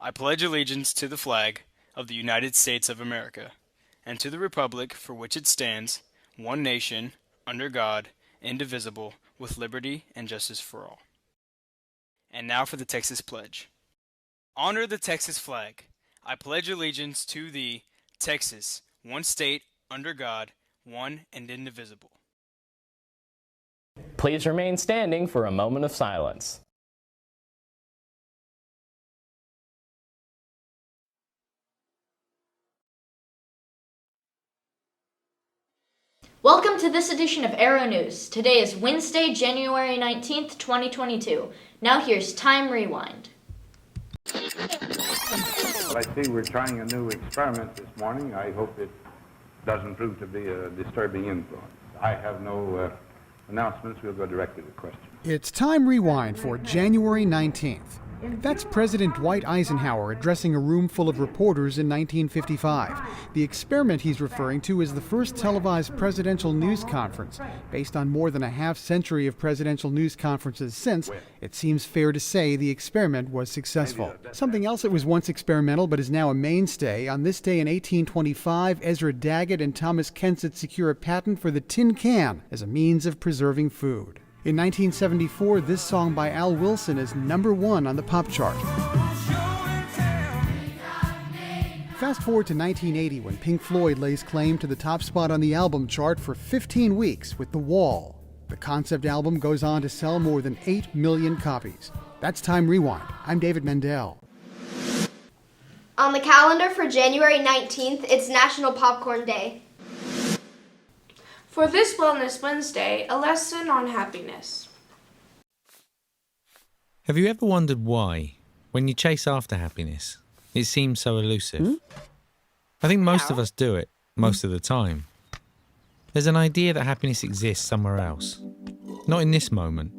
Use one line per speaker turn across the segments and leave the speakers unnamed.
I pledge allegiance to the flag of the United States of America, and to the republic for which it stands, one nation, under God, indivisible, with liberty and justice for all. And now for the Texas Pledge. Honor the Texas flag. I pledge allegiance to the Texas, one state, under God, one and indivisible.
Please remain standing for a moment of silence.
Welcome to this edition of Aero News. Today is Wednesday, January 19th, 2022. Now here's Time Rewind.
Well, I see we're trying a new experiment this morning. I hope it doesn't prove to be a disturbing influence. I have no announcements. We'll go directly to questions.
It's Time Rewind for January 19th. That's President Dwight Eisenhower addressing a room full of reporters in 1955. The experiment he's referring to is the first televised presidential news conference. Based on more than a half-century of presidential news conferences since, it seems fair to say the experiment was successful. Something else that was once experimental but is now a mainstay. On this day in 1825, Ezra Daggett and Thomas Kensett secure a patent for the tin can as a means of preserving food. In 1974, this song by Al Wilson is #1 on the pop chart. Fast forward to 1980 when Pink Floyd lays claim to the top spot on the album chart for 15 weeks with The Wall. The concept album goes on to sell more than 8 million copies. That's Time Rewind. I'm David Mendel.
On the calendar for January 19th, it's National Popcorn Day.
For this Wellness Wednesday, a lesson on happiness.
Have you ever wondered why, when you chase after happiness, it seems so elusive? I think most of us do it, most of the time. There's an idea that happiness exists somewhere else. Not in this moment,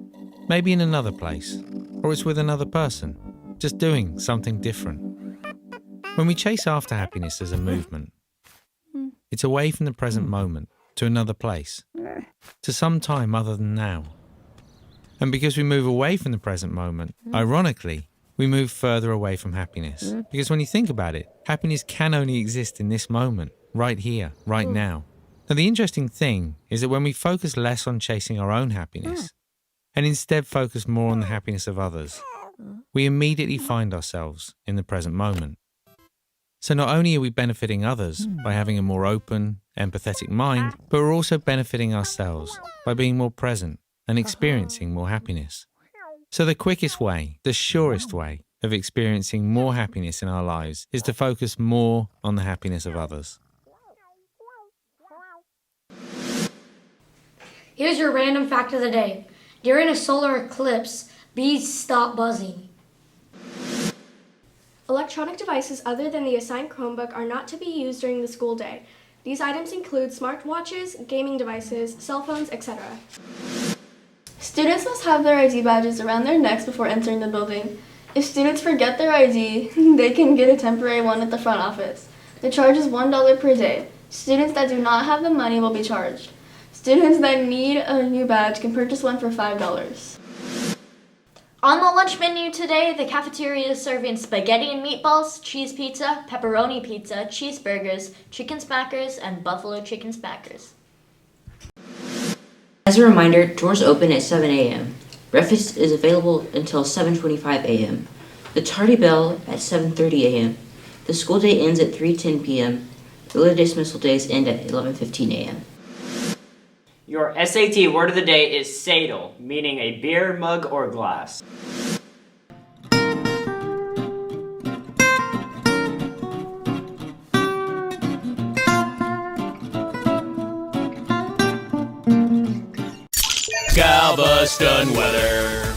maybe in another place, or it's with another person, just doing something different. When we chase after happiness as a movement, it's away from the present moment, to another place, to some time other than now. And because we move away from the present moment, ironically, we move further away from happiness. Because when you think about it, happiness can only exist in this moment, right here, right now. Now the interesting thing is that when we focus less on chasing our own happiness, and instead focus more on the happiness of others, we immediately find ourselves in the present moment. So not only are we benefiting others by having a more open, empathetic mind, but we're also benefiting ourselves by being more present and experiencing more happiness. So the quickest way, the surest way of experiencing more happiness in our lives is to focus more on the happiness of others.
Here's your random fact of the day. During a solar eclipse, bees stop buzzing.
Electronic devices other than the assigned Chromebook are not to be used during the school day. These items include smartwatches, gaming devices, cell phones, etc. Students must have their ID badges around their necks before entering the building. If students forget their ID, they can get a temporary one at the front office. The charge is $1 per day. Students that do not have the money will be charged. Students that need a new badge can purchase one for $5.
On the lunch menu today, the cafeteria is serving spaghetti and meatballs, cheese pizza, pepperoni pizza, cheeseburgers, chicken smackers, and buffalo chicken smackers.
As a reminder, doors open at 7 a.m. Breakfast is available until 7:25 a.m. The tardy bell at 7:30 a.m. The school day ends at 3:10 p.m. Early dismissal days end at 11:15 a.m.
Your SAT word of the day is seidel, meaning a beer, mug, or glass.
Galveston weather.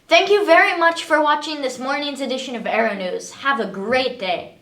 Thank you very much for watching this morning's edition of Aero News. Have a great day.